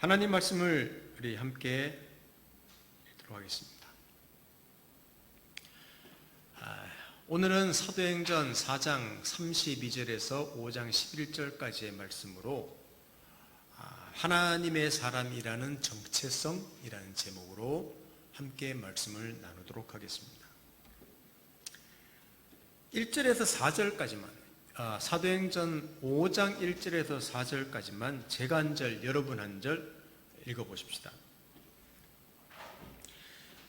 하나님 말씀을 우리 함께 읽도록 하겠습니다. 오늘은 사도행전 4장 32절에서 5장 11절까지의 말씀으로 하나님의 사람이라는 정체성이라는 제목으로 함께 말씀을 나누도록 하겠습니다. 1절에서 4절까지만 사도행전 5장 1절에서 4절까지만 제가 한 절, 여러분 한 절 읽어보십시다.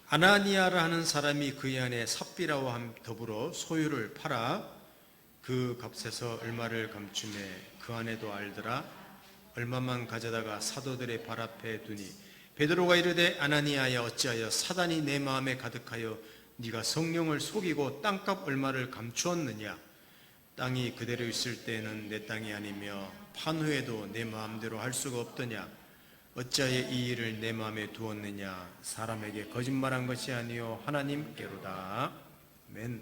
아나니아라 하는 사람이 그의 아내 삽비라와 더불어 소유를 팔아 그 값에서 얼마를 감추매 그 아내도 알더라. 얼마만 가져다가 사도들의 발 앞에 두니 베드로가 이르되 아나니아야 어찌하여 사단이 내 마음에 가득하여 네가 성령을 속이고 땅값 얼마를 감추었느냐. 땅이 그대로 있을 때에는 내 땅이 아니며 판 후에도 내 마음대로 할 수가 없더냐. 어찌하여 이 일을 내 마음에 두었느냐. 사람에게 거짓말한 것이 아니요 하나님께로다. 아멘.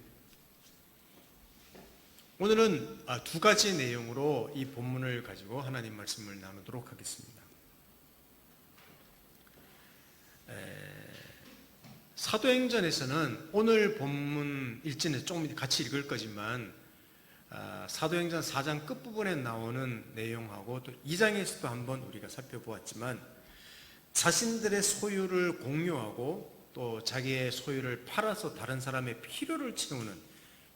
오늘은 두 가지 내용으로 이 본문을 가지고 하나님 말씀을 나누도록 하겠습니다. 사도행전에서는 오늘 본문 일진에서 조금 같이 읽을 거지만 사도행전 4장 끝부분에 나오는 내용하고 또 2장에서도 한번 우리가 살펴보았지만 자신들의 소유를 공유하고 또 자기의 소유를 팔아서 다른 사람의 필요를 채우는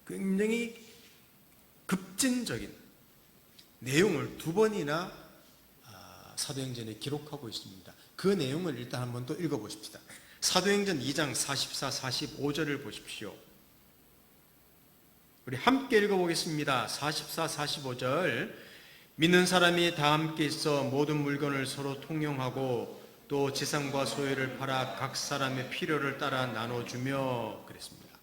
굉장히 급진적인 내용을 두 번이나 사도행전에 기록하고 있습니다. 그 내용을 일단 한번 또 읽어보십시다. 사도행전 2장 44, 45절을 보십시오. 우리 함께 읽어보겠습니다. 44, 45절. 믿는 사람이 다 함께 있어 모든 물건을 서로 통용하고 또 재산과 소유를 팔아 각 사람의 필요를 따라 나눠주며 그랬습니다.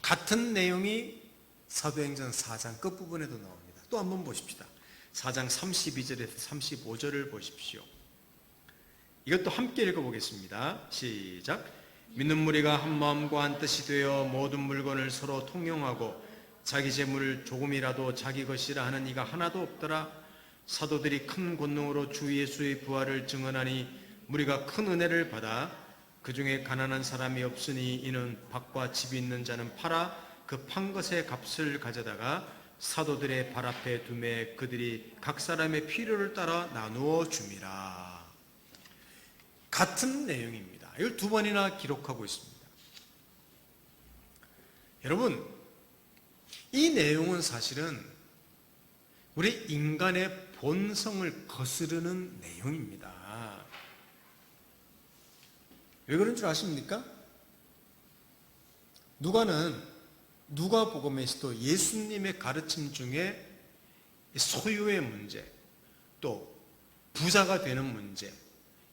같은 내용이 사도행전 4장 끝부분에도 나옵니다. 또 한번 보십시다. 4장 32절에서 35절을 보십시오. 이것도 함께 읽어보겠습니다. 시작. 믿는 무리가 한 마음과 한 뜻이 되어 모든 물건을 서로 통용하고 자기 재물을 조금이라도 자기 것이라 하는 이가 하나도 없더라. 사도들이 큰 권능으로 주 예수의 부활을 증언하니 무리가 큰 은혜를 받아 그 중에 가난한 사람이 없으니 이는 밭과 집이 있는 자는 팔아 그 판 것의 값을 가져다가 사도들의 발 앞에 두매 그들이 각 사람의 필요를 따라 나누어 줌이라. 같은 내용입니다. 이걸 두 번이나 기록하고 있습니다. 여러분, 이 내용은 사실은 우리 인간의 본성을 거스르는 내용입니다. 왜 그런 줄 아십니까? 누가복음에서도 예수님의 가르침 중에 소유의 문제, 또 부자가 되는 문제,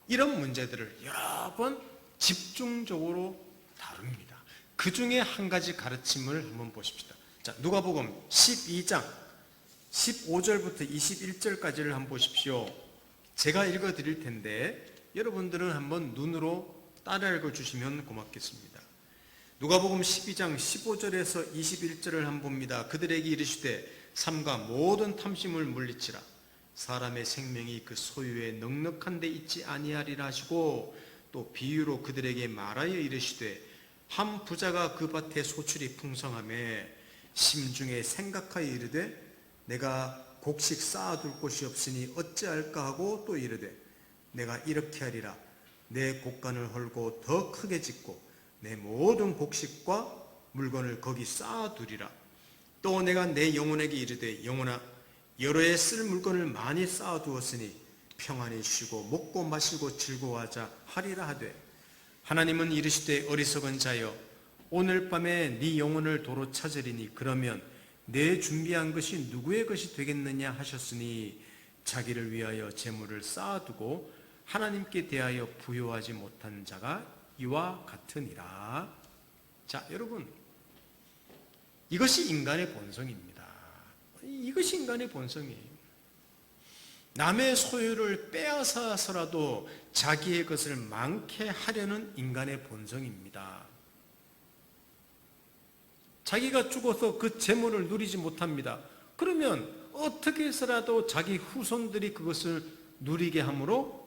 이런 문제들을 여러 번 집중적으로 다룹니다. 그 중에 한 가지 가르침을 한번 보십시다. 자, 누가복음 12장 15절부터 21절까지를 한번 보십시오. 제가 읽어드릴 텐데 여러분들은 한번 눈으로 따라 읽어주시면 고맙겠습니다. 누가복음 12장 15절에서 21절을 한번 봅니다. 그들에게 이르시되 삼가 모든 탐심을 물리치라. 사람의 생명이 그 소유에 넉넉한 데 있지 아니하리라 하시고 또 비유로 그들에게 말하여 이르시되 한 부자가 그 밭에 소출이 풍성하매 심중에 생각하여 이르되 내가 곡식 쌓아둘 곳이 없으니 어찌할까 하고 또 이르되 내가 이렇게 하리라. 내 곡간을 헐고 더 크게 짓고 내 모든 곡식과 물건을 거기 쌓아두리라. 또 내가 내 영혼에게 이르되 영혼아 여러 해 쓸 물건을 많이 쌓아두었으니 평안히 쉬고 먹고 마시고 즐거워하자 하리라 하되 하나님은 이르시되 어리석은 자여 오늘 밤에 네 영혼을 도로 찾으리니 그러면 내 준비한 것이 누구의 것이 되겠느냐 하셨으니 자기를 위하여 재물을 쌓아두고 하나님께 대하여 부요하지 못한 자가 이와 같으니라. 자, 여러분, 이것이 인간의 본성입니다. 이것이 인간의 본성이에요. 남의 소유를 빼앗아서라도 자기의 것을 많게 하려는 인간의 본성입니다. 자기가 죽어서 그 재물을 누리지 못합니다. 그러면 어떻게 해서라도 자기 후손들이 그것을 누리게 함으로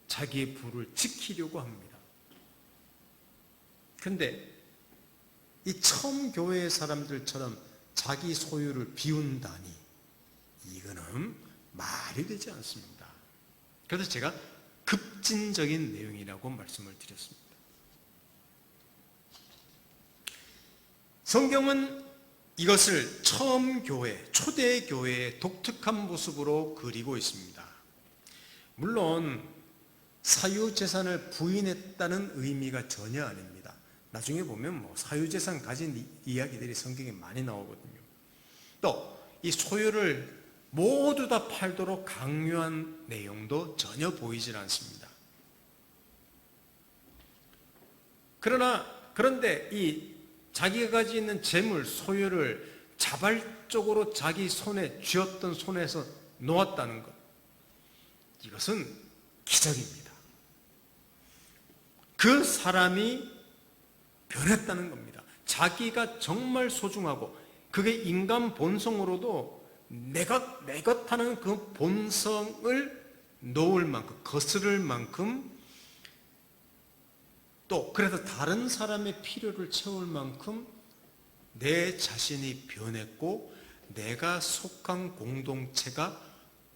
자기의 부를 지키려고 합니다. 그런데 이 처음 교회의 사람들처럼 자기 소유를 비운다니 이거는 말이 되지 않습니다. 그래서 제가 급진적인 내용이라고 말씀을 드렸습니다. 성경은 이것을 처음 교회, 초대 교회의 독특한 모습으로 그리고 있습니다. 물론 사유재산을 부인했다는 의미가 전혀 아닙니다. 나중에 보면 사유재산 가진 이야기들이 성경에 많이 나오거든요. 또 이 소유를 모두 다 팔도록 강요한 내용도 전혀 보이질 않습니다. 그런데 이 자기가 가지고 있는 재물, 소유를 자발적으로 자기 손에 쥐었던 손에서 놓았다는 것, 이것은 기적입니다. 그 사람이 변했다는 겁니다. 자기가 정말 소중하고 그게 인간 본성으로도 내 것 하는 그 본성을 놓을 만큼, 거스를 만큼, 또 그래서 다른 사람의 필요를 채울 만큼 내 자신이 변했고 내가 속한 공동체가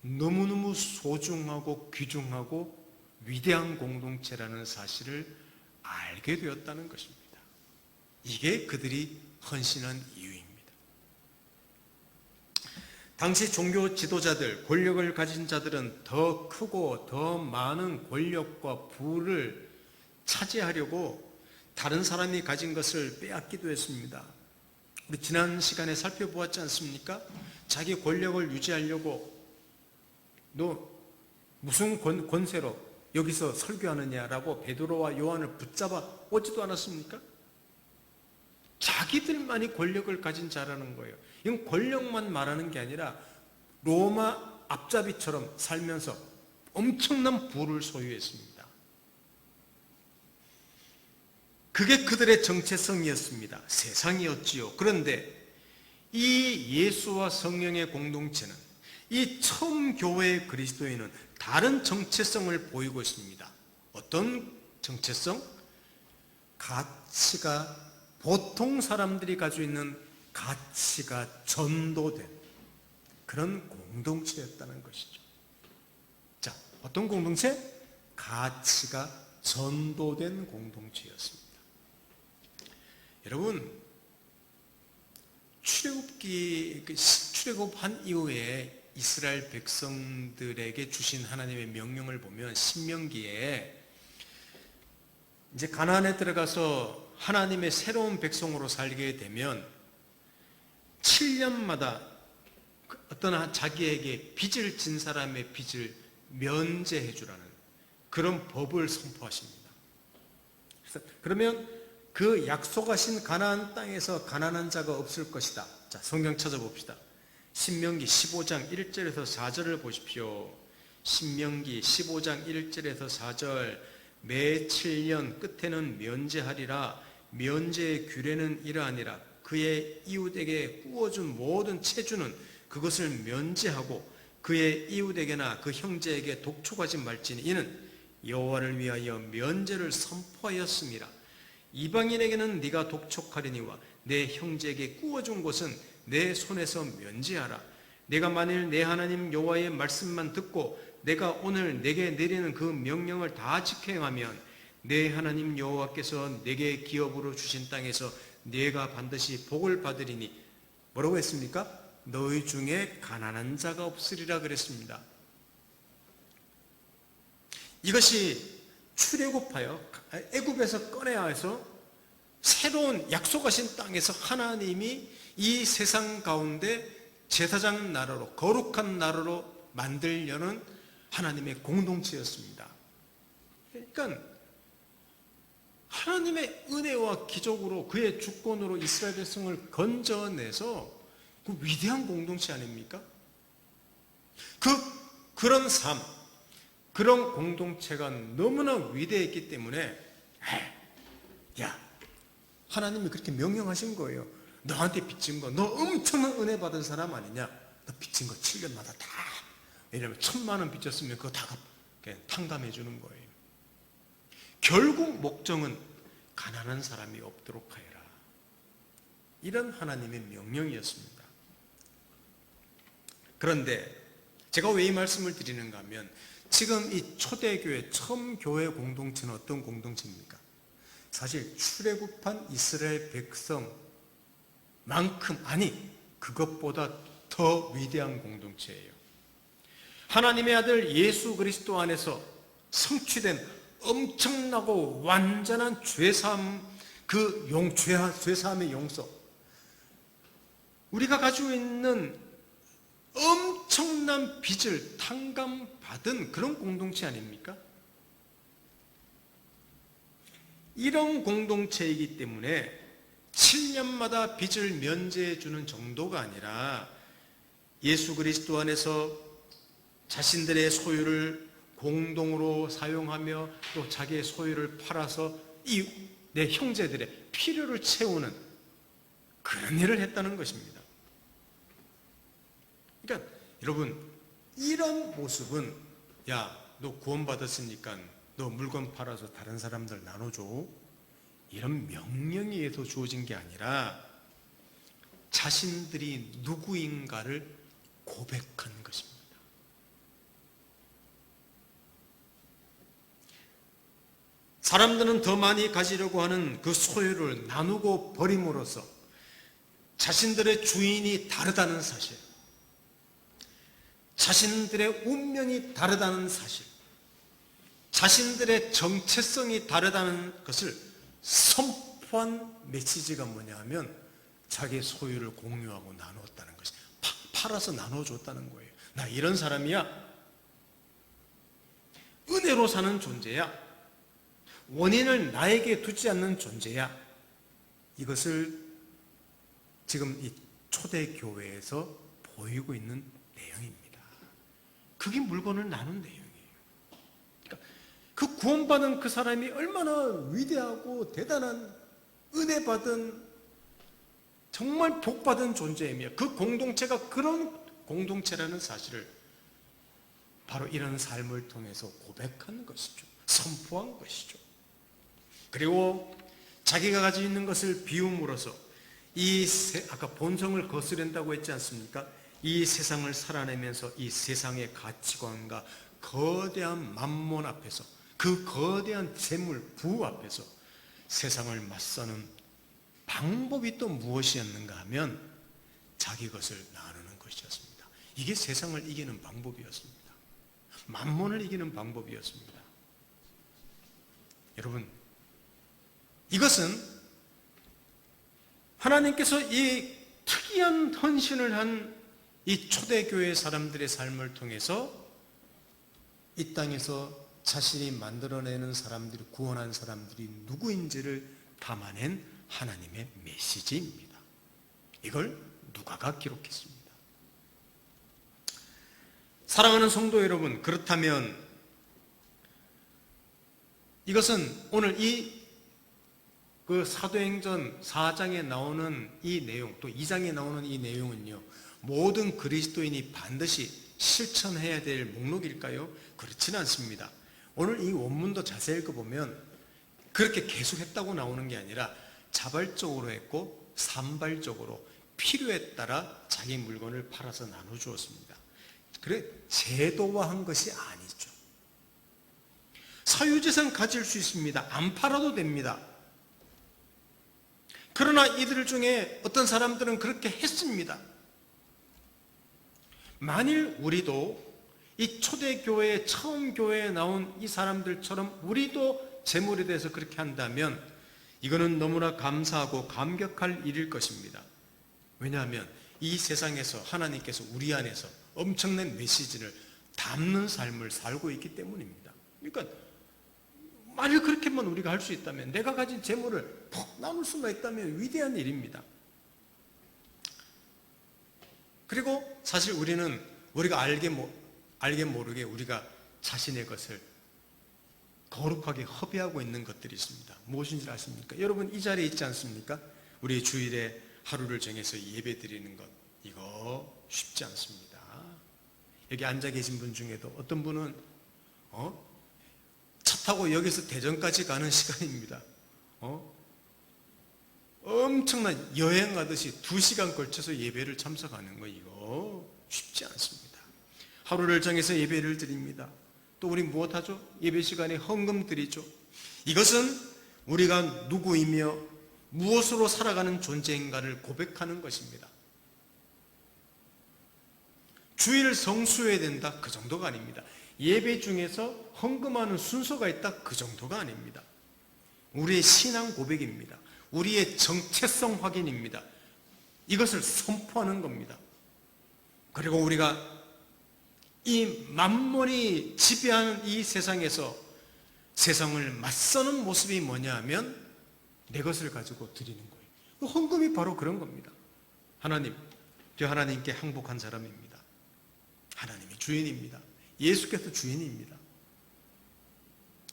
너무너무 소중하고 귀중하고 위대한 공동체라는 사실을 알게 되었다는 것입니다. 이게 그들이 헌신한 이유입니다. 당시 종교 지도자들, 권력을 가진 자들은 더 크고 더 많은 권력과 부를 차지하려고 다른 사람이 가진 것을 빼앗기도 했습니다. 우리 지난 시간에 살펴보았지 않습니까? 자기 권력을 유지하려고 너 무슨 권세로 여기서 설교하느냐라고 베드로와 요한을 붙잡아 오지도 않았습니까? 자기들만이 권력을 가진 자라는 거예요. 이건 권력만 말하는 게 아니라 로마 앞잡이처럼 살면서 엄청난 부를 소유했습니다. 그게 그들의 정체성이었습니다. 세상이었지요. 그런데 이 예수와 성령의 공동체는, 이 처음 교회의 그리스도인은 다른 정체성을 보이고 있습니다. 어떤 정체성? 가치가, 보통 사람들이 가지고 있는 가치가 전도된 그런 공동체였다는 것이죠. 자, 어떤 공동체? 가치가 전도된 공동체였습니다. 여러분, 출애굽한 이후에 이스라엘 백성들에게 주신 하나님의 명령을 보면 신명기에 이제 가나안에 들어가서 하나님의 새로운 백성으로 살게 되면 7년마다 어떤 자기에게 빚을 진 사람의 빚을 면제해 주라는 그런 법을 선포하십니다. 그러면 그 약속하신 가나안 땅에서 가난한 자가 없을 것이다. 자, 성경 찾아봅시다. 신명기 15장 1절에서 4절을 보십시오. 신명기 15장 1절에서 4절. 매 7년 끝에는 면제하리라. 면제의 규례는 이러하니라. 그의 이웃에게 꾸어준 모든 체주는 그것을 면제하고 그의 이웃에게나 그 형제에게 독촉하지 말지니 이는 여호와를 위하여 면제를 선포하였음이라. 이방인에게는 네가 독촉하리니와 내 형제에게 꾸어준 것은 내 손에서 면제하라. 내가 만일 내 하나님 여호와의 말씀만 듣고 내가 오늘 내게 내리는 그 명령을 다 지켜 행하면 내 하나님 여호와께서 내게 기업으로 주신 땅에서 네가 반드시 복을 받으리니 뭐라고 했습니까? 너희 중에 가난한 자가 없으리라 그랬습니다. 이것이 출애굽하여 애굽에서 꺼내와서 새로운 약속하신 땅에서 하나님이 이 세상 가운데 제사장 나라로, 거룩한 나라로 만들려는 하나님의 공동체였습니다. 그러니까 하나님의 은혜와 기적으로 그의 주권으로 이스라엘 백성을 건져내서 그 위대한 공동체 아닙니까? 그런 삶, 그런 공동체가 너무나 위대했기 때문에 야, 하나님이 그렇게 명령하신 거예요. 너한테 빚진 거, 너 엄청난 은혜 받은 사람 아니냐? 너 빚진 거 7년마다 다, 왜냐면 1,000만 원 빚졌으면 그거 다 탕감해 주는 거예요. 결국 목적은 가난한 사람이 없도록 하여라. 이런 하나님의 명령이었습니다. 그런데 제가 왜 이 말씀을 드리는가 하면 지금 이 초대교회, 처음 교회 공동체는 어떤 공동체입니까? 사실 출애굽한 이스라엘 백성만큼, 아니 그것보다 더 위대한 공동체예요. 하나님의 아들 예수 그리스도 안에서 성취된 엄청나고 완전한 죄사함, 죄사함의 용서, 우리가 가지고 있는 엄청난 빚을 탕감받은 그런 공동체 아닙니까? 이런 공동체이기 때문에 7년마다 빚을 면제해 주는 정도가 아니라 예수 그리스도 안에서 자신들의 소유를 공동으로 사용하며 또 자기의 소유를 팔아서 내 형제들의 필요를 채우는 그런 일을 했다는 것입니다. 그러니까 여러분, 이런 모습은 야, 너 구원받았으니까 너 물건 팔아서 다른 사람들 나눠줘, 이런 명령에 의해서 주어진 게 아니라 자신들이 누구인가를 고백한 것입니다. 사람들은 더 많이 가지려고 하는 그 소유를 나누고 버림으로써 자신들의 주인이 다르다는 사실, 자신들의 운명이 다르다는 사실, 자신들의 정체성이 다르다는 것을 선포한 메시지가 뭐냐 하면 자기의 소유를 공유하고 나누었다는 것이, 팔아서 나눠줬다는 거예요. 나 이런 사람이야. 은혜로 사는 존재야. 원인을 나에게 두지 않는 존재야. 이것을 지금 이 초대교회에서 보이고 있는 내용입니다. 그게 물건을 나눈 내용이에요. 그러니까 그 구원받은 그 사람이 얼마나 위대하고 대단한 은혜 받은 정말 복받은 존재이며 그 공동체가 그런 공동체라는 사실을 바로 이런 삶을 통해서 고백한 것이죠. 선포한 것이죠. 그리고 자기가 가지고 있는 것을 비움으로써 아까 본성을 거스른다고 했지 않습니까? 이 세상을 살아내면서 이 세상의 가치관과 거대한 만몬 앞에서, 그 거대한 재물, 부와 앞에서 세상을 맞서는 방법이 또 무엇이었는가 하면 자기 것을 나누는 것이었습니다. 이게 세상을 이기는 방법이었습니다. 만몬을 이기는 방법이었습니다. 여러분, 이것은 하나님께서 이 특이한 헌신을 한 이 초대교회 사람들의 삶을 통해서 이 땅에서 자신이 만들어내는 사람들이, 구원한 사람들이 누구인지를 담아낸 하나님의 메시지입니다. 이걸 누가가 기록했습니다. 사랑하는 성도 여러분, 그렇다면 이것은 오늘 그 사도행전 4장에 나오는 이 내용, 또 2장에 나오는 이 내용은요, 모든 그리스도인이 반드시 실천해야 될 목록일까요? 그렇지는 않습니다. 오늘 이 원문도 자세히 읽어보면 그렇게 계속 했다고 나오는 게 아니라 자발적으로 했고 산발적으로 필요에 따라 자기 물건을 팔아서 나눠주었습니다. 그래 제도화한 것이 아니죠. 사유재산 가질 수 있습니다. 안 팔아도 됩니다. 그러나 이들 중에 어떤 사람들은 그렇게 했습니다. 만일 우리도 이 초대교회, 처음 교회에 나온 이 사람들처럼 우리도 재물에 대해서 그렇게 한다면 이거는 너무나 감사하고 감격할 일일 것입니다. 왜냐하면 이 세상에서 하나님께서 우리 안에서 엄청난 메시지를 담는 삶을 살고 있기 때문입니다. 그러니까 만일 그렇게만 우리가 할 수 있다면, 내가 가진 재물을 푹 나눌 수만 있다면 위대한 일입니다. 그리고 사실 우리가 알게 모르게 우리가 자신의 것을 거룩하게 허비하고 있는 것들이 있습니다. 무엇인지 아십니까? 여러분 이 자리에 있지 않습니까? 우리 주일에 하루를 정해서 예배 드리는 것, 이거 쉽지 않습니다. 여기 앉아 계신 분 중에도 어떤 분은 첫 차 타고 여기서 대전까지 가는 시간입니다. 엄청난 여행 가듯이 2시간 걸쳐서 예배를 참석하는 거 이거 쉽지 않습니다. 하루를 정해서 예배를 드립니다. 또 우리 무엇하죠? 예배 시간에 헌금 드리죠. 이것은 우리가 누구이며 무엇으로 살아가는 존재인가를 고백하는 것입니다. 주일 성수해야 된다, 그 정도가 아닙니다. 예배 중에서 헌금하는 순서가 있다, 그 정도가 아닙니다. 우리의 신앙 고백입니다. 우리의 정체성 확인입니다. 이것을 선포하는 겁니다. 그리고 우리가 이 만몬이 지배하는 이 세상에서 세상을 맞서는 모습이 뭐냐 하면 내 것을 가지고 드리는 거예요. 헌금이 바로 그런 겁니다. 하나님, 저 하나님께 항복한 사람입니다. 하나님이 주인입니다. 예수께서 주인입니다.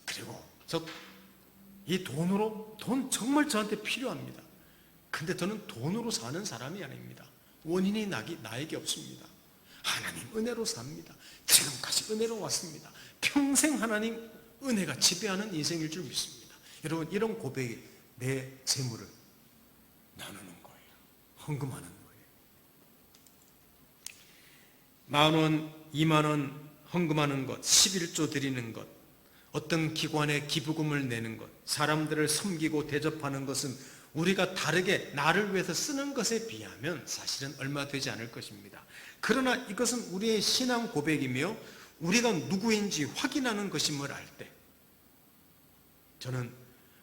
그리고 이 돈 정말 저한테 필요합니다. 근데 저는 돈으로 사는 사람이 아닙니다. 원인이 나에게 없습니다. 하나님 은혜로 삽니다. 지금까지 은혜로 왔습니다. 평생 하나님 은혜가 지배하는 인생일 줄 믿습니다. 여러분, 이런 고백이 내 재물을 나누는 거예요. 헌금하는 거예요. 10,000원, 20,000원 헌금하는 것, 11조 드리는 것, 어떤 기관에 기부금을 내는 것, 사람들을 섬기고 대접하는 것은 우리가 다르게 나를 위해서 쓰는 것에 비하면 사실은 얼마 되지 않을 것입니다. 그러나 이것은 우리의 신앙 고백이며 우리가 누구인지 확인하는 것임을 알 때 저는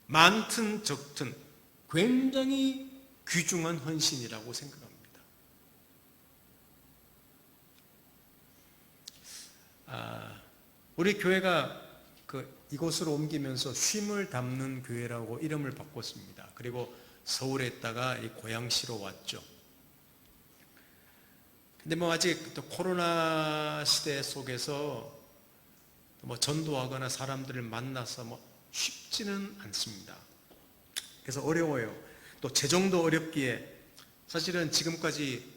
많든 적든 굉장히 귀중한 헌신이라고 생각합니다. 우리 교회가 이곳으로 옮기면서 쉼을 담는 교회라고 이름을 바꿨습니다. 그리고 서울에 있다가 고양시로 왔죠. 근데 아직 또 코로나 시대 속에서 전도하거나 사람들을 만나서 쉽지는 않습니다. 그래서 어려워요. 또 재정도 어렵기에 사실은 지금까지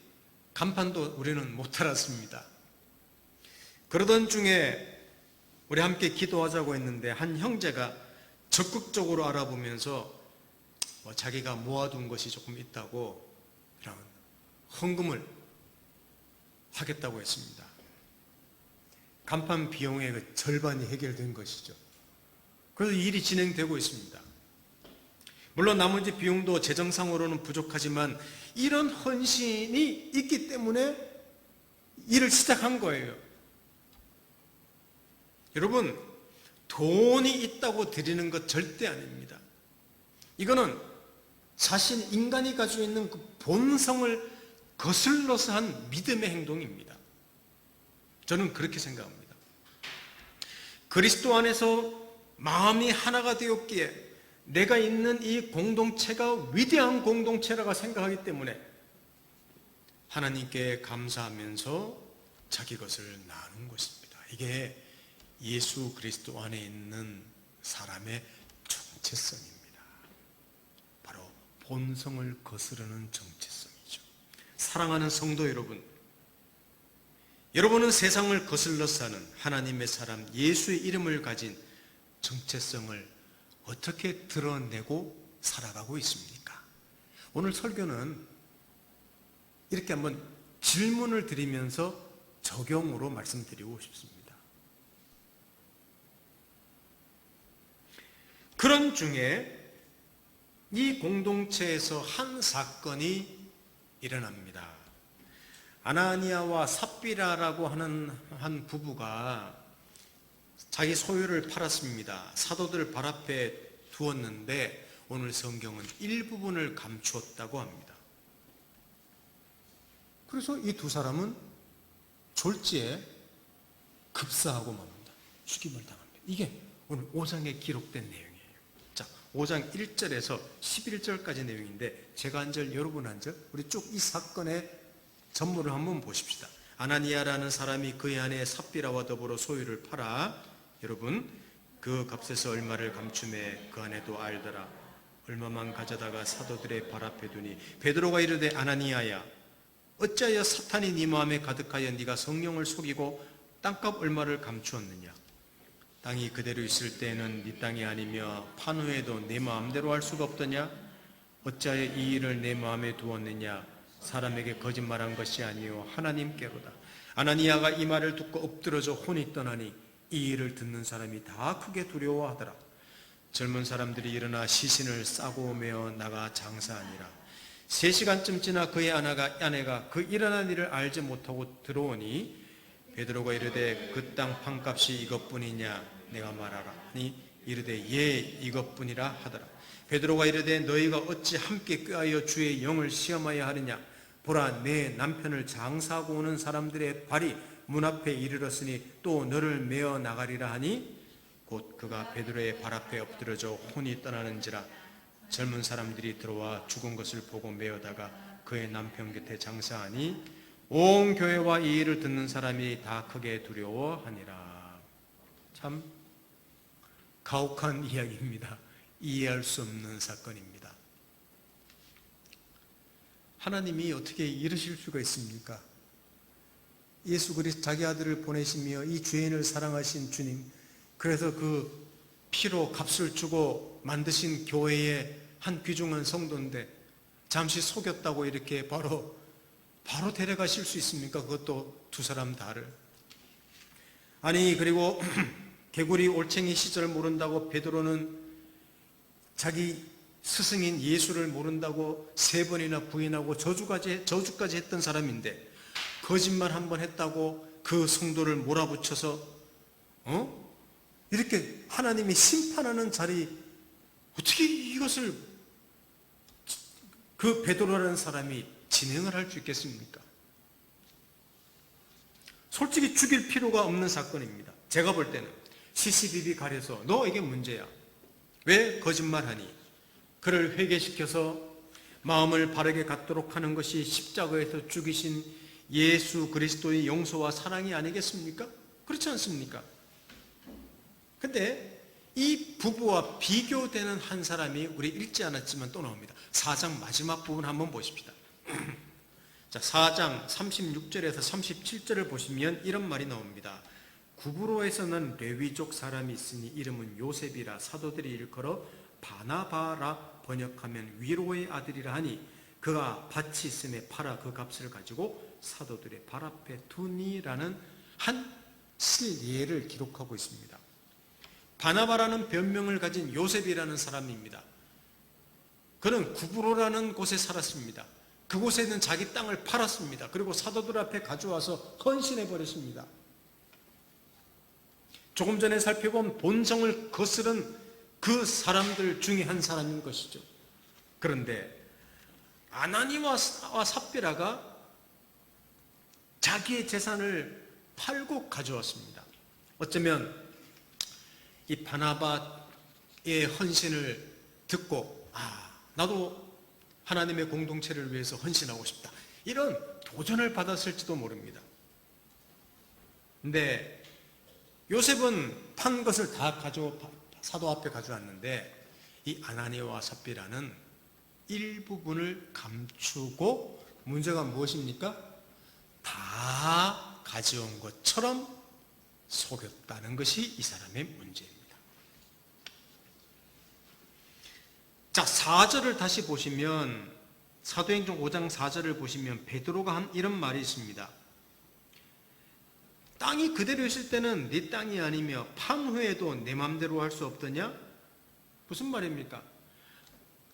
간판도 우리는 못 달았습니다. 그러던 중에 우리 함께 기도하자고 했는데 한 형제가 적극적으로 알아보면서 자기가 모아둔 것이 조금 있다고 그냥 헌금을 하겠다고 했습니다. 간판 비용의 절반이 해결된 것이죠. 그래서 일이 진행되고 있습니다. 물론 나머지 비용도 재정상으로는 부족하지만 이런 헌신이 있기 때문에 일을 시작한 거예요. 여러분, 돈이 있다고 드리는 것 절대 아닙니다. 이거는 인간이 가지고 있는 그 본성을 거슬러서 한 믿음의 행동입니다. 저는 그렇게 생각합니다. 그리스도 안에서 마음이 하나가 되었기에 내가 있는 이 공동체가 위대한 공동체라고 생각하기 때문에 하나님께 감사하면서 자기 것을 나누는 것입니다. 이게 예수 그리스도 안에 있는 사람의 정체성입니다. 바로 본성을 거스르는 정체성이죠. 사랑하는 성도 여러분, 여러분은 세상을 거슬러 사는 하나님의 사람 예수의 이름을 가진 정체성을 어떻게 드러내고 살아가고 있습니까? 오늘 설교는 이렇게 한번 질문을 드리면서 적용으로 말씀드리고 싶습니다. 그런 중에 이 공동체에서 한 사건이 일어납니다. 아나니아와 삽비라라고 하는 한 부부가 자기 소유를 팔았습니다. 사도들 발 앞에 두었는데 오늘 성경은 일부분을 감추었다고 합니다. 그래서 이 두 사람은 졸지에 급사하고 맙니다. 죽임을 당합니다. 이게 오늘 5장에 기록된 내용이에요. 자, 5장 1절에서 11절까지 내용인데 제가 한 절, 여러분 한 절, 우리 쭉 이 사건의 전모를 한번 보십시다. 아나니아라는 사람이 그의 아내 삽비라와 더불어 소유를 팔아 여러분 그 값에서 얼마를 감춤해 그 아내도 알더라. 얼마만 가져다가 사도들의 발 앞에 두니 베드로가 이르되 아나니아야 어찌하여 사탄이 네 마음에 가득하여 네가 성령을 속이고 땅값 얼마를 감추었느냐. 땅이 그대로 있을 때에는 네 땅이 아니며 판 후에도 내 마음대로 할 수가 없더냐? 어찌하여 이 일을 내 마음에 두었느냐? 사람에게 거짓말한 것이 아니요 하나님께로다. 아나니아가 이 말을 듣고 엎드러져 혼이 떠나니 이 일을 듣는 사람이 다 크게 두려워하더라. 젊은 사람들이 일어나 시신을 싸고 메어 나가 장사하니라. 3시간쯤 지나 그의 아내가 그 일어난 일을 알지 못하고 들어오니 베드로가 이르되 그 땅 판값이 이것뿐이냐? 내가 말하라니 이르되 예 이것뿐이라 하더라. 베드로가 이르되 너희가 어찌 함께 꾀하여 주의 영을 시험하여 하느냐? 보라 내 남편을 장사하고 오는 사람들의 발이 문 앞에 이르렀으니 또 너를 메어 나가리라 하니 곧 그가 베드로의 발 앞에 엎드러져 혼이 떠나는지라. 젊은 사람들이 들어와 죽은 것을 보고 메어다가 그의 남편 곁에 장사하니 온 교회와 이 일을 듣는 사람이 다 크게 두려워하니라. 참 가혹한 이야기입니다. 이해할 수 없는 사건입니다. 하나님이 어떻게 이러실 수가 있습니까? 예수 그리스도 자기 아들을 보내시며 이 죄인을 사랑하신 주님, 그래서 그 피로 값을 주고 만드신 교회의 한 귀중한 성도인데 잠시 속였다고 이렇게 바로 데려가실 수 있습니까? 그것도 두 사람 다를. 아니 그리고 개구리 올챙이 시절 모른다고 베드로는 자기 스승인 예수를 모른다고 3번이나 부인하고 저주까지 했던 사람인데 거짓말 한 번 했다고 그 성도를 몰아붙여서 이렇게 하나님이 심판하는 자리, 어떻게 이것을 그 베드로라는 사람이 진행을 할 수 있겠습니까? 솔직히 죽일 필요가 없는 사건입니다. 제가 볼 때는 CCTV 가려서 너 이게 문제야, 왜 거짓말하니? 그를 회개시켜서 마음을 바르게 갖도록 하는 것이 십자가에서 죽이신 예수 그리스도의 용서와 사랑이 아니겠습니까? 그렇지 않습니까? 근데 이 부부와 비교되는 한 사람이 우리 읽지 않았지만 또 나옵니다. 4장 마지막 부분 한번 보십시다. 자, 4장 36절에서 37절을 보시면 이런 말이 나옵니다. 구브로에서는 레위족 사람이 있으니 이름은 요셉이라 사도들이 일컬어 바나바라 번역하면 위로의 아들이라 하니 그가 밭이 있음에 팔아 그 값을 가지고 사도들의 발 앞에 두니라는 한 실예를 기록하고 있습니다. 바나바라는 별명을 가진 요셉이라는 사람입니다. 그는 구브로라는 곳에 살았습니다. 그곳에 있는 자기 땅을 팔았습니다. 그리고 사도들 앞에 가져와서 헌신해 버렸습니다. 조금 전에 살펴본 본성을 거스른 그 사람들 중에 한 사람인 것이죠. 그런데 아나니와 삽비라가 자기의 재산을 팔고 가져왔습니다. 어쩌면 이 바나바의 헌신을 듣고 나도 하나님의 공동체를 위해서 헌신하고 싶다, 이런 도전을 받았을지도 모릅니다. 근데 요셉은 판 것을 다 사도 앞에 가져왔는데 이 아나니와 삽비라는 일부분을 감추고, 문제가 무엇입니까? 다 가져온 것처럼 속였다는 것이 이 사람의 문제입니다. 자, 4절을 다시 보시면, 사도행전 5장 4절을 보시면 베드로가 한 이런 말이 있습니다. 땅이 그대로 있을 때는 네 땅이 아니며 판 후에도 내 맘대로 할 수 없더냐? 무슨 말입니까?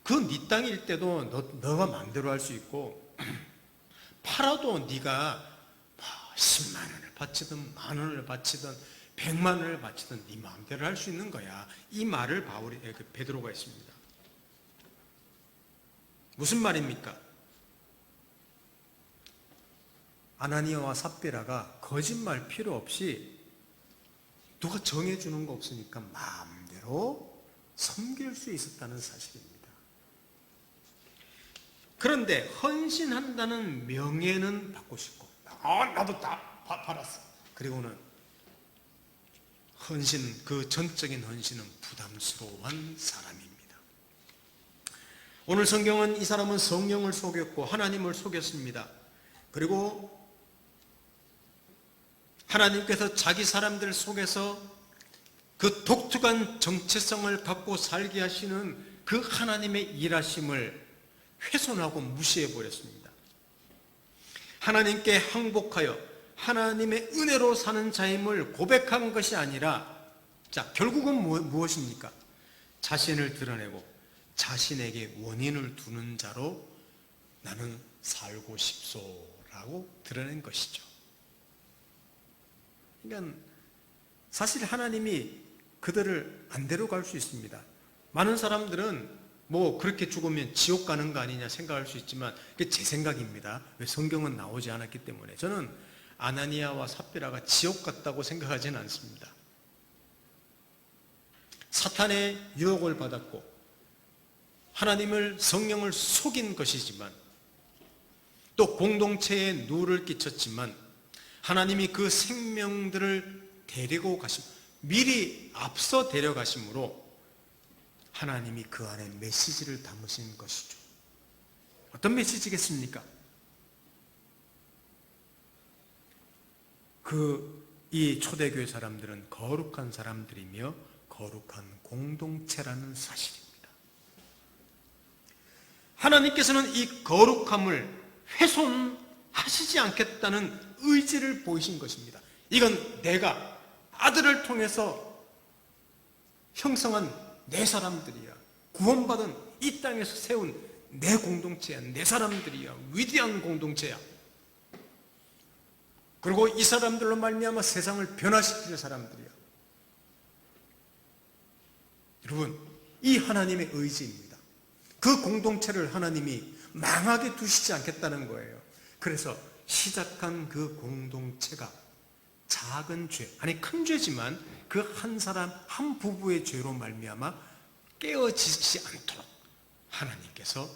그 네 땅일 때도 너가 맘대로 할 수 있고, 팔아도 네가 10만 원을 바치든 만 원을 바치든 100만 원을 바치든 네 마음대로 할 수 있는 거야. 이 말을 베드로가 했습니다. 무슨 말입니까? 아나니아와 삽비라가 거짓말 필요 없이 누가 정해주는 거 없으니까 마음대로 섬길 수 있었다는 사실입니다. 그런데 헌신한다는 명예는 받고 싶고, 나도 다 팔았어. 그리고는 그 전적인 헌신은 부담스러운 사람입니다. 오늘 성경은 이 사람은 성령을 속였고 하나님을 속였습니다. 그리고 하나님께서 자기 사람들 속에서 그 독특한 정체성을 갖고 살게 하시는 그 하나님의 일하심을 훼손하고 무시해 버렸습니다. 하나님께 항복하여 하나님의 은혜로 사는 자임을 고백한 것이 아니라, 자, 결국은 무엇입니까? 자신을 드러내고 자신에게 원인을 두는 자로 나는 살고 싶소라고 드러낸 것이죠. 그러니까 사실 하나님이 그들을 안 데려갈 수 있습니다. 많은 사람들은 뭐 그렇게 죽으면 지옥 가는 거 아니냐 생각할 수 있지만 그게 제 생각입니다. 왜 성경은 나오지 않았기 때문에. 저는 아나니아와 삽비라가 지옥 갔다고 생각하지는 않습니다. 사탄의 유혹을 받았고 하나님을, 성령을 속인 것이지만, 또 공동체에 누를 끼쳤지만 하나님이 그 생명들을 데리고 미리 앞서 데려가심으로 하나님이 그 안에 메시지를 담으신 것이죠. 어떤 메시지겠습니까? 이 초대교회 사람들은 거룩한 사람들이며 거룩한 공동체라는 사실입니다. 하나님께서는 이 거룩함을 훼손하시지 않겠다는 의지를 보이신 것입니다. 이건 내가 아들을 통해서 형성한 내 사람들이야. 구원받은 이 땅에서 세운 내 공동체야. 내 사람들이야. 위대한 공동체야. 그리고 이 사람들로 말미암아 세상을 변화시킬 사람들이야. 여러분, 이 하나님의 의지입니다. 그 공동체를 하나님이 망하게 두시지 않겠다는 거예요. 그래서 시작한 그 공동체가 작은 죄, 아니 큰 죄지만 그 한 사람, 한 부부의 죄로 말미암아 깨어지지 않도록 하나님께서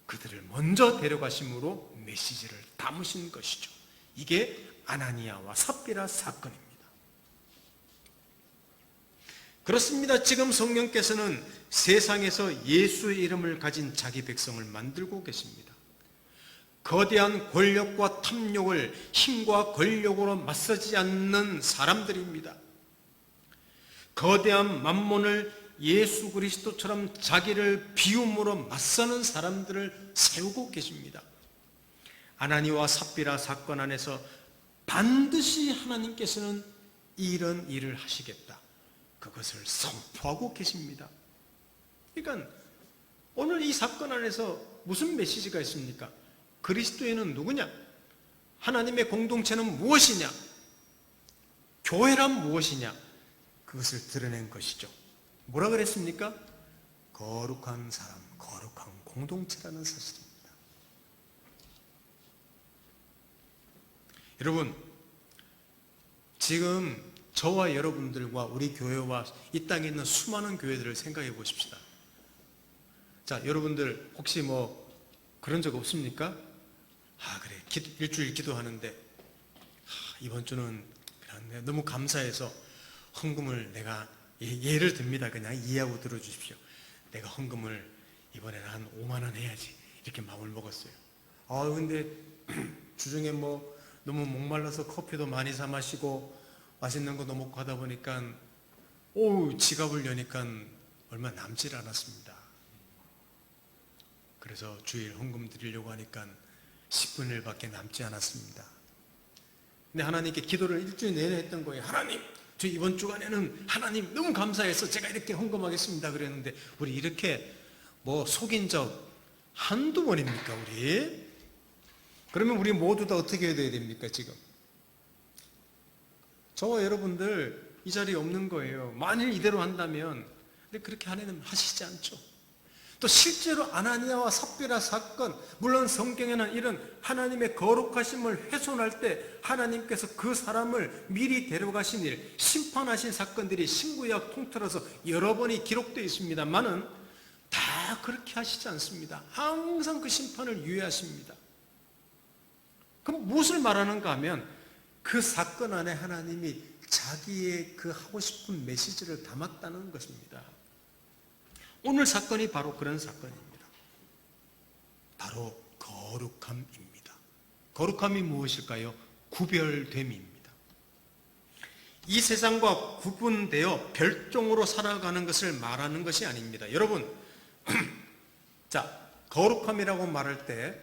그들을 먼저 데려가심으로 메시지를 담으신 것이죠. 이게 아나니아와 삽비라 사건입니다. 그렇습니다. 지금 성령께서는 세상에서 예수의 이름을 가진 자기 백성을 만들고 계십니다. 거대한 권력과 탐욕을 힘과 권력으로 맞서지 않는 사람들입니다. 거대한 만몬을 예수 그리스도처럼 자기를 비움으로 맞서는 사람들을 세우고 계십니다. 아나니와 삽비라 사건 안에서 반드시 하나님께서는 이런 일을 하시겠다, 그것을 선포하고 계십니다. 그러니까 오늘 이 사건 안에서 무슨 메시지가 있습니까? 그리스도인은 누구냐? 하나님의 공동체는 무엇이냐? 교회란 무엇이냐? 그것을 드러낸 것이죠. 뭐라 그랬습니까? 거룩한 사람, 거룩한 공동체라는 사실입니다. 여러분, 지금 저와 여러분들과 우리 교회와 이 땅에 있는 수많은 교회들을 생각해 보십시다. 자, 여러분들 혹시 뭐 그런 적 없습니까? 그래, 일주일 기도하는데 이번 주는 너무 감사해서 헌금을 내가, 예를 듭니다. 그냥 이해하고 들어주십시오. 내가 헌금을 이번에는 한 5만 원 해야지, 이렇게 마음을 먹었어요. 근데 주중에 뭐 너무 목말라서 커피도 많이 사 마시고 맛있는 것도 먹고 하다 보니까 지갑을 여니까 얼마 남질 않았습니다. 그래서 주일 헌금 드리려고 하니까 10분의 1밖에 남지 않았습니다. 근데 하나님께 기도를 일주일 내내 했던 거예요. 하나님, 저 이번 주간에는 하나님 너무 감사해서 제가 이렇게 헌금하겠습니다 그랬는데, 우리 이렇게 뭐 속인 적 한두 번입니까 우리? 그러면 우리 모두 다 어떻게 해야 됩니까 지금? 저와 여러분들 이 자리에 없는 거예요. 만일 이대로 한다면. 근데 그렇게 하시지 않죠. 또 실제로 아나니아와 삽비라 사건, 물론 성경에는 이런 하나님의 거룩하심을 훼손할 때 하나님께서 그 사람을 미리 데려가신 일, 심판하신 사건들이 신구약 통틀어서 여러 번이 기록되어 있습니다만은 다 그렇게 하시지 않습니다. 항상 그 심판을 유예하십니다. 그럼 무엇을 말하는가 하면 그 사건 안에 하나님이 자기의 그 하고 싶은 메시지를 담았다는 것입니다. 오늘 사건이 바로 그런 사건입니다. 바로 거룩함입니다. 거룩함이 무엇일까요? 구별됨입니다. 이 세상과 구분되어 별종으로 살아가는 것을 말하는 것이 아닙니다. 여러분, 자, 거룩함이라고 말할 때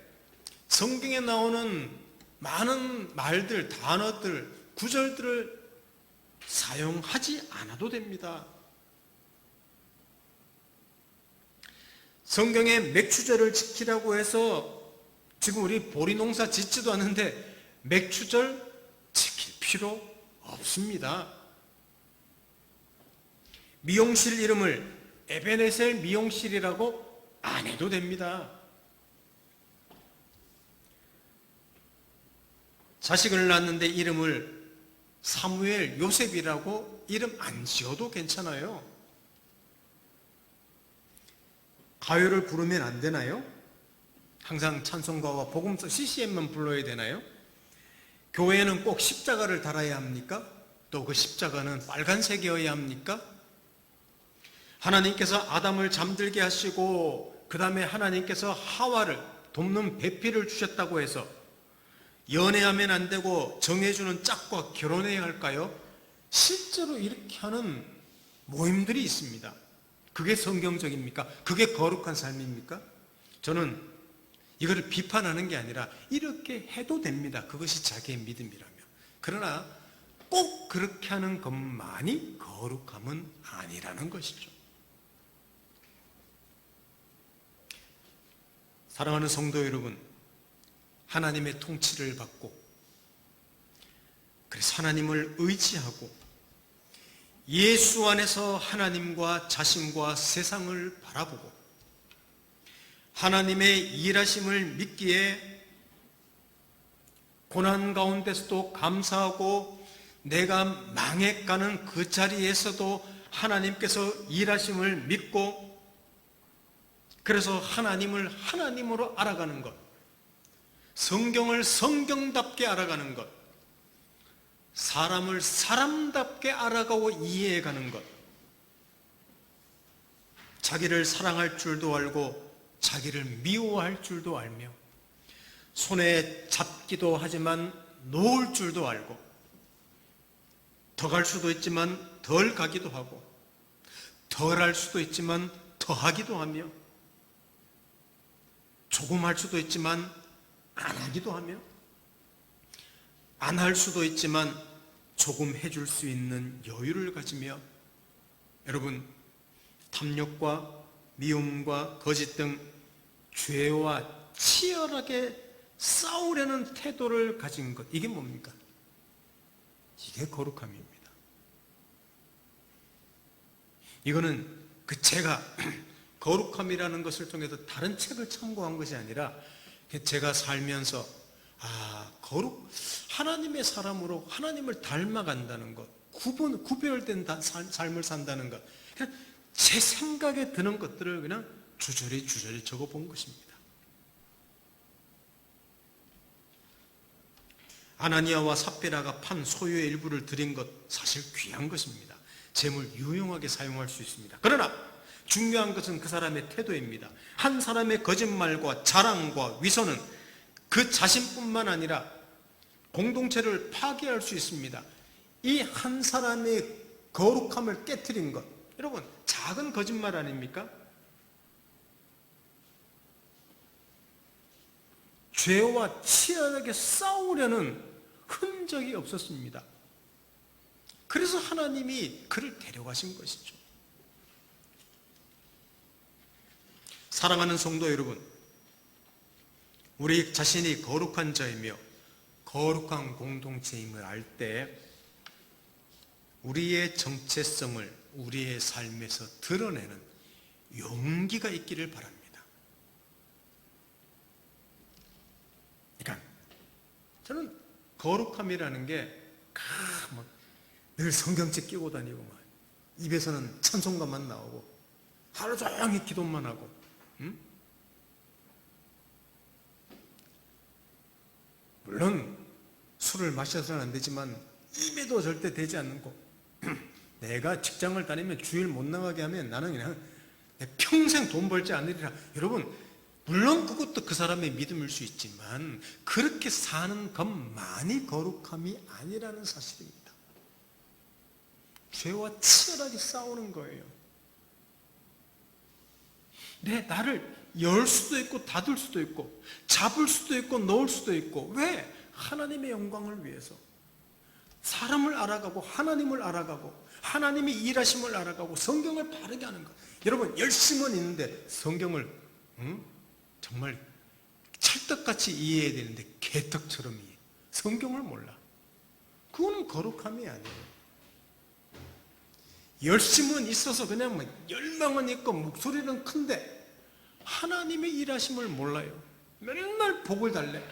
성경에 나오는 많은 말들, 단어들, 구절들을 사용하지 않아도 됩니다. 성경에 맥추절을 지키라고 해서 지금 우리 보리농사 짓지도 않는데 맥추절 지킬 필요 없습니다. 미용실 이름을 에베네셀 미용실이라고 안 해도 됩니다. 자식을 낳았는데 이름을 사무엘 요셉이라고 이름 안 지어도 괜찮아요. 가요를 부르면 안 되나요? 항상 찬송가와 복음서 CCM만 불러야 되나요? 교회에는 꼭 십자가를 달아야 합니까? 또 그 십자가는 빨간색이어야 합니까? 하나님께서 아담을 잠들게 하시고 그 다음에 하나님께서 하와를 돕는 배필을 주셨다고 해서 연애하면 안 되고 정해주는 짝과 결혼해야 할까요? 실제로 이렇게 하는 모임들이 있습니다. 그게 성경적입니까? 그게 거룩한 삶입니까? 저는 이거를 비판하는 게 아니라 이렇게 해도 됩니다. 그것이 자기의 믿음이라면. 그러나 꼭 그렇게 하는 것만이 거룩함은 아니라는 것이죠. 사랑하는 성도 여러분, 하나님의 통치를 받고 그래서 하나님을 의지하고 예수 안에서 하나님과 자신과 세상을 바라보고 하나님의 일하심을 믿기에 고난 가운데서도 감사하고 내가 망해가는 그 자리에서도 하나님께서 일하심을 믿고 그래서 하나님을 하나님으로 알아가는 것, 성경을 성경답게 알아가는 것, 사람을 사람답게 알아가고 이해해가는 것, 자기를 사랑할 줄도 알고 자기를 미워할 줄도 알며 손에 잡기도 하지만 놓을 줄도 알고 더 갈 수도 있지만 덜 가기도 하고 덜 할 수도 있지만 더 하기도 하며 조금 할 수도 있지만 안 하기도 하며 안 할 수도 있지만 조금 해줄 수 있는 여유를 가지며 여러분 탐욕과 미움과 거짓 등 죄와 치열하게 싸우려는 태도를 가진 것 이게 뭡니까? 이게 거룩함입니다. 이거는 제가 거룩함이라는 것을 통해서 다른 책을 참고한 것이 아니라 제가 살면서 하나님의 사람으로 하나님을 닮아간다는 것, 구별된 삶을 산다는 것, 그냥 제 생각에 드는 것들을 그냥 주저리 적어본 것입니다. 아나니아와 삽비라가 판 소유의 일부를 드린 것 사실 귀한 것입니다. 재물 유용하게 사용할 수 있습니다. 그러나 중요한 것은 그 사람의 태도입니다. 한 사람의 거짓말과 자랑과 위선은 그 자신뿐만 아니라 공동체를 파괴할 수 있습니다. 이 한 사람의 거룩함을 깨트린 것, 여러분 작은 거짓말 아닙니까? 죄와 치열하게 싸우려는 흔적이 없었습니다. 그래서 하나님이 그를 데려가신 것이죠. 사랑하는 성도 여러분, 우리 자신이 거룩한 자이며 거룩한 공동체임을 알 때 우리의 정체성을 우리의 삶에서 드러내는 용기가 있기를 바랍니다. 그러니까 저는 거룩함이라는 게 늘 성경책 끼고 다니고 막 입에서는 찬송가만 나오고 하루 종일 기도만 하고 물론 술을 마셔서는 안 되지만 입에도 절대 되지 않는 거. 내가 직장을 다니면 주일 못 나가게 하면 나는 그냥 내 평생 돈 벌지 않으리라. 여러분 물론 그것도 그 사람의 믿음일 수 있지만 그렇게 사는 것만이 거룩함이 아니라는 사실입니다. 죄와 치열하게 싸우는 거예요. 나를 열 수도 있고 닫을 수도 있고 잡을 수도 있고 넣을 수도 있고. 왜? 하나님의 영광을 위해서. 사람을 알아가고 하나님을 알아가고 하나님의 일하심을 알아가고 성경을 바르게 하는 것. 여러분, 열심은 있는데 성경을 정말 찰떡같이 이해해야 되는데 개떡처럼 이해해. 성경을 몰라. 그거는 거룩함이 아니에요. 열심은 있어서 그냥 열망은 있고 목소리는 큰데 하나님의 일하심을 몰라요. 맨날 복을 달래.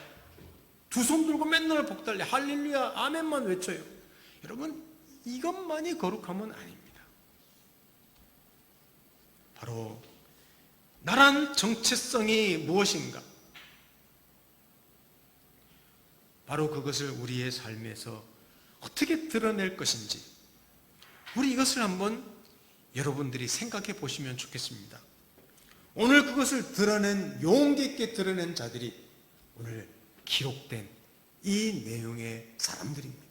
두 손 들고 맨날 복 달래. 할렐루야 아멘만 외쳐요. 여러분, 이것만이 거룩함은 아닙니다. 바로 나란 정체성이 무엇인가? 바로 그것을 우리의 삶에서 어떻게 드러낼 것인지, 우리 이것을 한번 여러분들이 생각해 보시면 좋겠습니다. 오늘 그것을 드러낸, 용기 있게 드러낸 자들이 오늘 기록된 이 내용의 사람들입니다.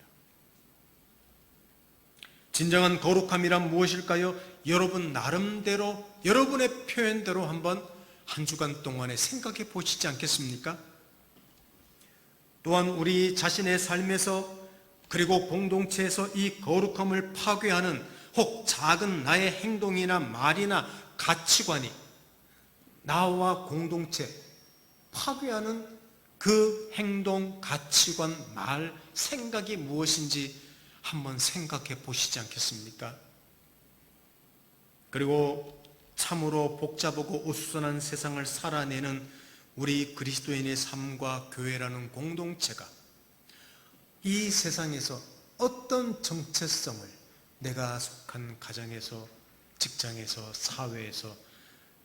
진정한 거룩함이란 무엇일까요? 여러분 나름대로, 여러분의 표현대로 한번 한 주간 동안에 생각해 보시지 않겠습니까? 또한 우리 자신의 삶에서 그리고 공동체에서 이 거룩함을 파괴하는 혹 작은 나의 행동이나 말이나 가치관이 나와 공동체 파괴하는 그 행동, 가치관, 말, 생각이 무엇인지 한번 생각해 보시지 않겠습니까? 그리고 참으로 복잡하고 우수선한 세상을 살아내는 우리 그리스도인의 삶과 교회라는 공동체가 이 세상에서 어떤 정체성을 내가 속한 가정에서, 직장에서, 사회에서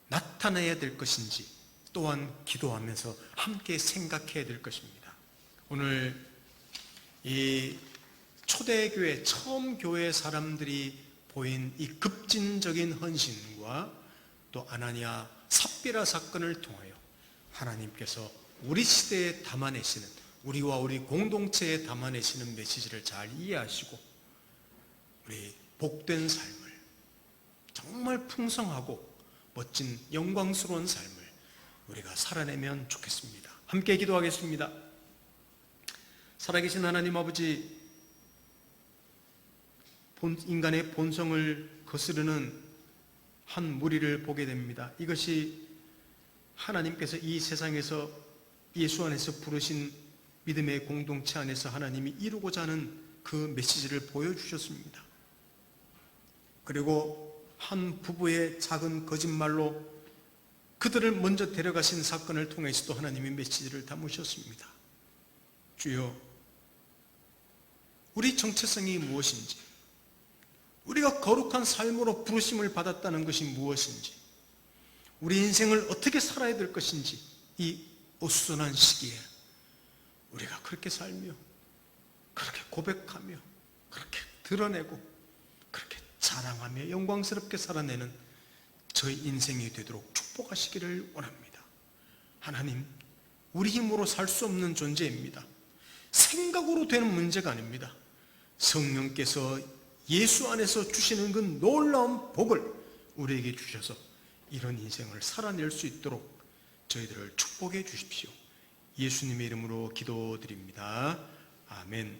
나타내야 될 것인지 또한 기도하면서 함께 생각해야 될 것입니다. 오늘 이 초대교회, 처음 교회 사람들이 보인 이 급진적인 헌신과 또 아나니아 삽비라 사건을 통하여 하나님께서 우리 시대에 담아내시는, 우리와 우리 공동체에 담아내시는 메시지를 잘 이해하시고 우리 복된 삶을, 정말 풍성하고 멋진 영광스러운 삶을 우리가 살아내면 좋겠습니다. 함께 기도하겠습니다. 살아계신 하나님 아버지, 인간의 본성을 거스르는 한 무리를 보게 됩니다. 이것이 하나님께서 이 세상에서 예수 안에서 부르신 믿음의 공동체 안에서 하나님이 이루고자 하는 그 메시지를 보여주셨습니다. 그리고 한 부부의 작은 거짓말로 그들을 먼저 데려가신 사건을 통해서도 하나님의 메시지를 담으셨습니다. 주여, 우리 정체성이 무엇인지, 우리가 거룩한 삶으로 부르심을 받았다는 것이 무엇인지, 우리 인생을 어떻게 살아야 될 것인지 이 어수선한 시기에 우리가 그렇게 살며 그렇게 고백하며 그렇게 드러내고 그렇게 자랑하며 영광스럽게 살아내는 저희 인생이 되도록 축복하시기를 원합니다. 하나님, 우리 힘으로 살 수 없는 존재입니다. 생각으로 되는 문제가 아닙니다. 성령께서 예수 안에서 주시는 그 놀라운 복을 우리에게 주셔서 이런 인생을 살아낼 수 있도록 저희들을 축복해 주십시오. 예수님의 이름으로 기도드립니다. 아멘.